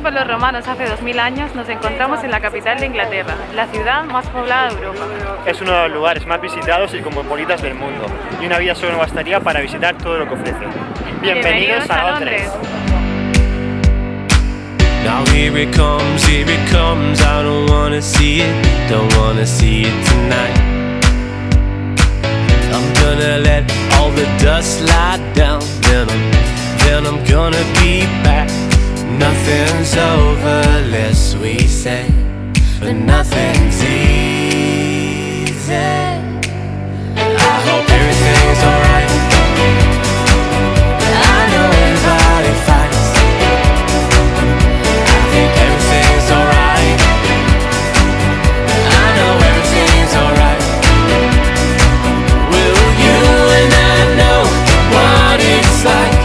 por los romanos hace 2000 años, nos encontramos en la capital de Inglaterra, la ciudad más poblada de Europa. Es uno de los lugares más visitados y cosmopolitas del mundo, y una vida solo no bastaría para visitar todo lo que ofrece. Bienvenidos a Londres. Now here it comes, I don't wanna see it tonight. I'm gonna let all the dust lie down, then I'm gonna be back. Nothing's over, lest we say, but nothing's easy. I hope everything's alright. I know everybody fights. I think everything's alright. I know everything's alright. Will you and I know what it's like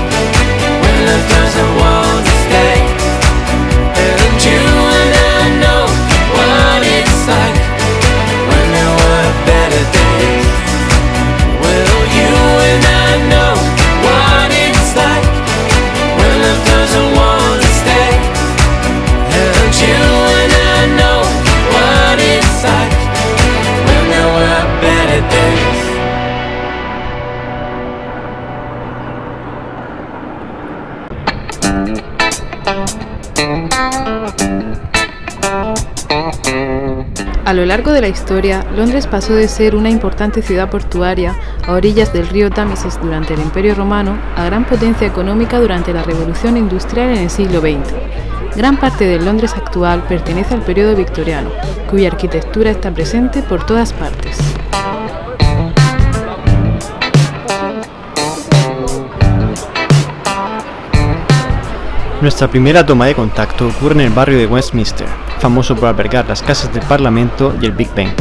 when love doesn't want to stay? And you and I know what it's like when there were better days. Will you and I know what it's like when love doesn't want to stay? And you and I know what it's like when there were better days. A lo largo de la historia, Londres pasó de ser una importante ciudad portuaria a orillas del río Támesis durante el Imperio Romano a gran potencia económica durante la Revolución Industrial en el siglo XX. Gran parte del Londres actual pertenece al periodo victoriano, cuya arquitectura está presente por todas partes. Nuestra primera toma de contacto ocurre en el barrio de Westminster, famoso por albergar las casas del Parlamento y el Big Ben.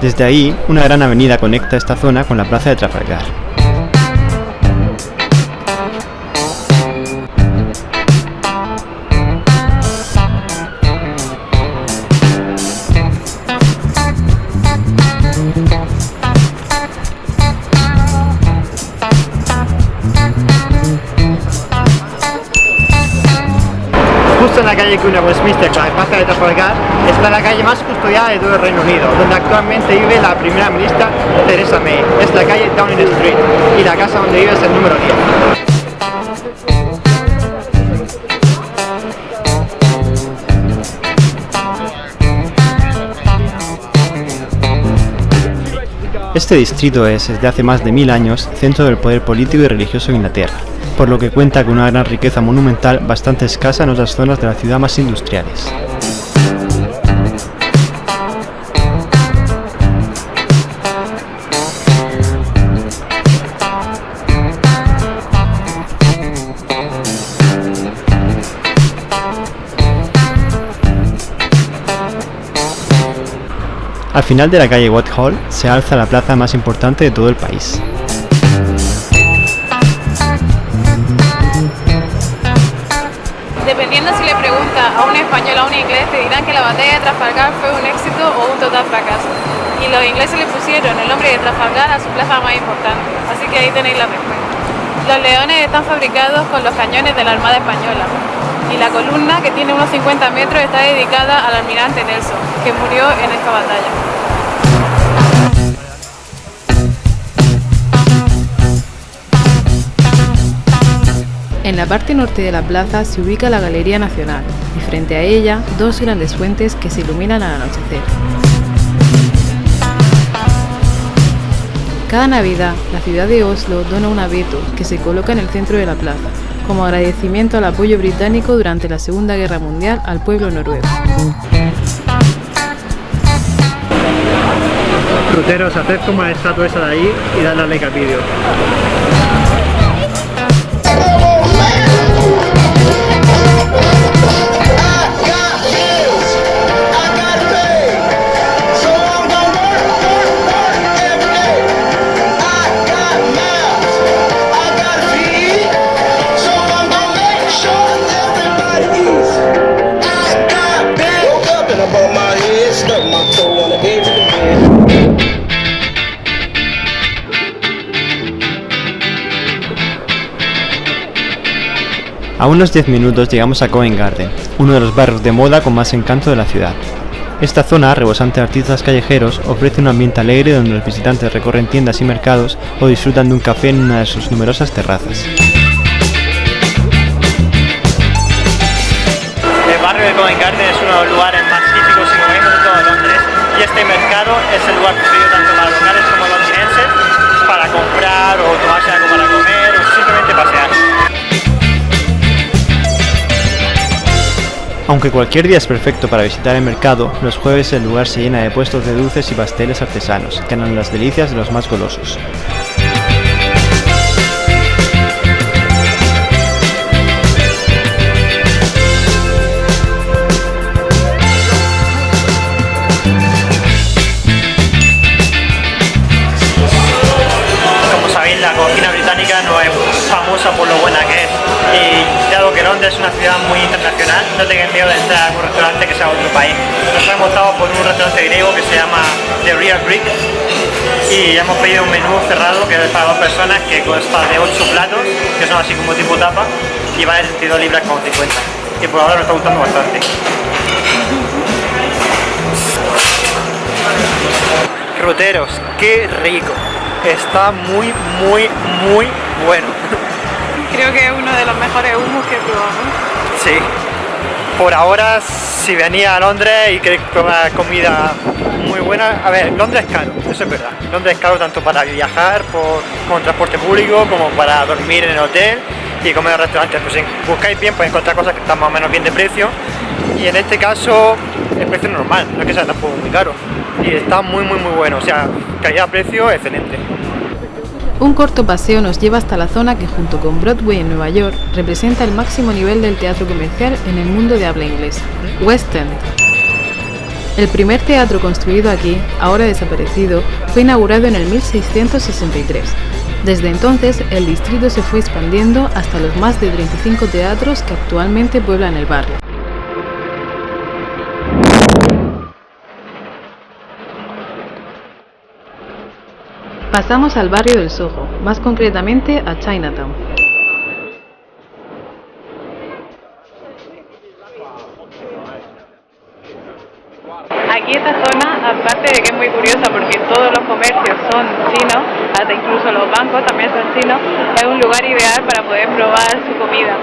Desde ahí, una gran avenida conecta esta zona con la plaza de Trafalgar. Justo en la calle que une Westminster con la plaza de Trafalgar está la calle más custodiada de todo el Reino Unido, donde actualmente vive la primera ministra Theresa May. Es la calle Downing Street y la casa donde vive es el número 10. Este distrito es, desde hace más de 1000 años, centro del poder político y religioso en Inglaterra, por lo que cuenta con una gran riqueza monumental bastante escasa en otras zonas de la ciudad más industriales. Al final de la calle Whitehall se alza la plaza más importante de todo el país. Dependiendo si le preguntas a un español o a un inglés, te dirán que la batalla de Trafalgar fue un éxito o un total fracaso. Y los ingleses le pusieron el nombre de Trafalgar a su plaza más importante, así que ahí tenéis la respuesta. Los leones están fabricados con los cañones de la Armada Española. Y la columna, que tiene unos 50 metros, está dedicada al almirante Nelson, que murió en esta batalla. En la parte norte de la plaza se ubica la Galería Nacional y frente a ella dos grandes fuentes que se iluminan al anochecer. Cada Navidad, la ciudad de Oslo dona un abeto que se coloca en el centro de la plaza, como agradecimiento al apoyo británico durante la Segunda Guerra Mundial al pueblo noruego. Ruteros, haced como la estatua esa de ahí y dadle a like al vídeo. A unos 10 minutos llegamos a Covent Garden, uno de los barrios de moda con más encanto de la ciudad. Esta zona, rebosante de artistas callejeros, ofrece un ambiente alegre donde los visitantes recorren tiendas y mercados o disfrutan de un café en una de sus numerosas terrazas. El barrio de Covent Garden es uno de los lugares más típicos y modernos de todo Londres, y este mercado es el lugar preferido tanto para locales como londinenses para comprar o tomarse algo para comer o simplemente pasear. Aunque cualquier día es perfecto para visitar el mercado, los jueves el lugar se llena de puestos de dulces y pasteles artesanos, que dan las delicias de los más golosos. La cocina británica no es famosa por lo buena que es, y dado que Londres es una ciudad muy internacional, no tengan miedo de entrar a algún restaurante que sea de otro país. Nosotros hemos estado por un restaurante griego que se llama The Real Greek y hemos pedido un menú cerrado que es para 2 personas, que consta de 8 platos, que son así como tipo tapa, y vale 62 libras con 50, y por ahora nos está gustando bastante. Ruteros, qué rico. Está muy bueno. Creo que es uno de los mejores hummus que he probado, ¿no? Sí. Por ahora, si venía a Londres y queréis probar comida muy buena, a ver, Londres es caro, eso es verdad. Londres es caro tanto para viajar con transporte público como para dormir en el hotel y comer en restaurantes. Pues si buscáis bien, podéis encontrar cosas que están más o menos bien de precio. Y en este caso, el precio es normal, no es que sea tampoco muy caro. Y está muy bueno, o sea, calidad-precio excelente. Un corto paseo nos lleva hasta la zona que, junto con Broadway en Nueva York, representa el máximo nivel del teatro comercial en el mundo de habla inglesa, West End. El primer teatro construido aquí, ahora desaparecido, fue inaugurado en el 1663. Desde entonces, el distrito se fue expandiendo hasta los más de 35 teatros que actualmente pueblan el barrio. Pasamos al barrio del Soho, más concretamente a Chinatown. Aquí esta zona, aparte de que es muy curiosa porque todos los comercios son chinos, hasta incluso los bancos también son chinos, es un lugar ideal para poder probar su comida.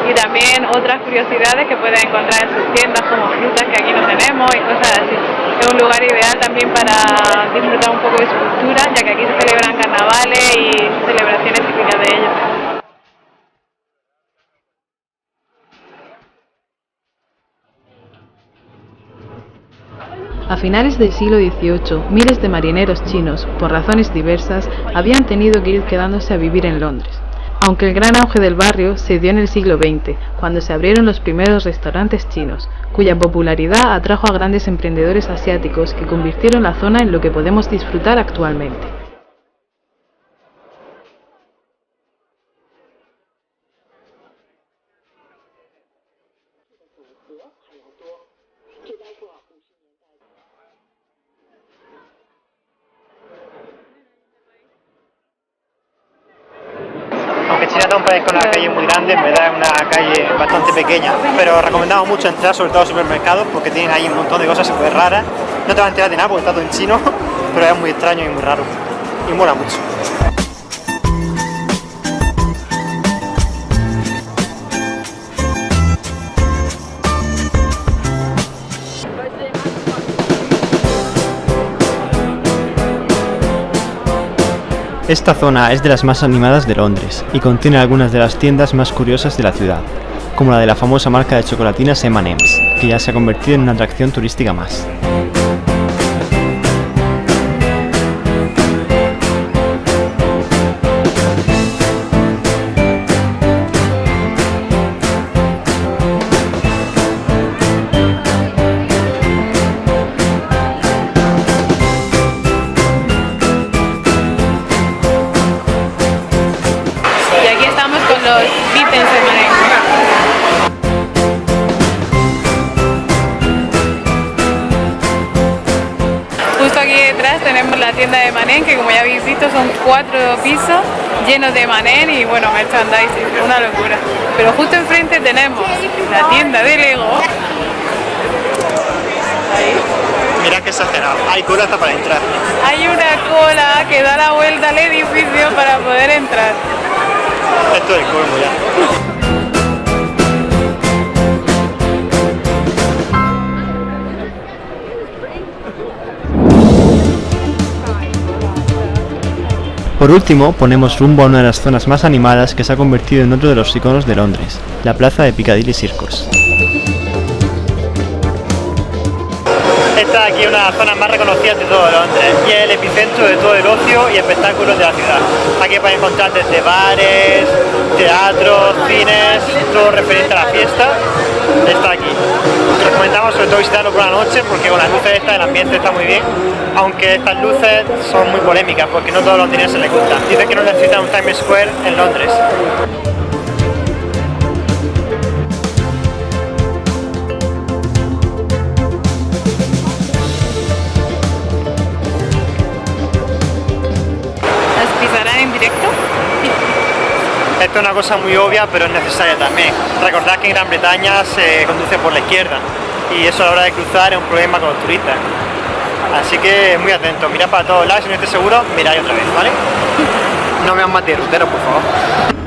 Y también otras curiosidades que pueden encontrar en sus tiendas, como frutas que aquí no tenemos y cosas así. Es un lugar ideal también para disfrutar un poco de su cultura, ya que aquí se celebran carnavales y celebraciones típicas de ellos. A finales del siglo XVIII, miles de marineros chinos, por razones diversas, habían tenido que ir quedándose a vivir en Londres. Aunque el gran auge del barrio se dio en el siglo XX, cuando se abrieron los primeros restaurantes chinos, cuya popularidad atrajo a grandes emprendedores asiáticos que convirtieron la zona en lo que podemos disfrutar actualmente. Aunque Chinatown parezca una calle muy grande, en verdad es una calle bastante pequeña, pero recomendamos mucho entrar, sobre todo a supermercados, porque tienen ahí un montón de cosas súper raras. No te vas a enterar de nada porque está todo en chino, pero es muy extraño y muy raro, y mola mucho. Esta zona es de las más animadas de Londres y contiene algunas de las tiendas más curiosas de la ciudad, como la de la famosa marca de chocolatinas M&M's, que ya se ha convertido en una atracción turística más. Y aquí estamos con los Beatles de Marengo. detrás tenemos la tienda de Manén, que como ya habéis visto son 4 pisos llenos de Manén y bueno, merchandising, una locura. Pero justo enfrente tenemos la tienda de Lego. Ahí. Mira qué exagerado, hay cola hasta para entrar. Hay una cola que da la vuelta al edificio para poder entrar. Esto es el colmo ya. Por último, ponemos rumbo a una de las zonas más animadas que se ha convertido en otro de los iconos de Londres, la plaza de Piccadilly Circus. Esta aquí es una de las zonas más reconocidas de todo Londres y es el epicentro de todo el ocio y espectáculos de la ciudad. Aquí puedes encontrar desde bares, teatros, cines, todo referente a la fiesta, está aquí. Te recomendamos sobre todo visitarlo por la noche porque con las luces estas el ambiente está muy bien, aunque estas luces son muy polémicas porque no todos los londinenses les gustan. Dicen que no necesitan un Times Square en Londres. En directo. Esto es una cosa muy obvia, pero es necesaria también. Recordad que en Gran Bretaña se conduce por la izquierda y eso a la hora de cruzar es un problema con los turistas. Así que muy atentos, mirad para todos lados y si no estéis seguros, mirad otra vez, ¿vale? No vean más de ruteros, por favor.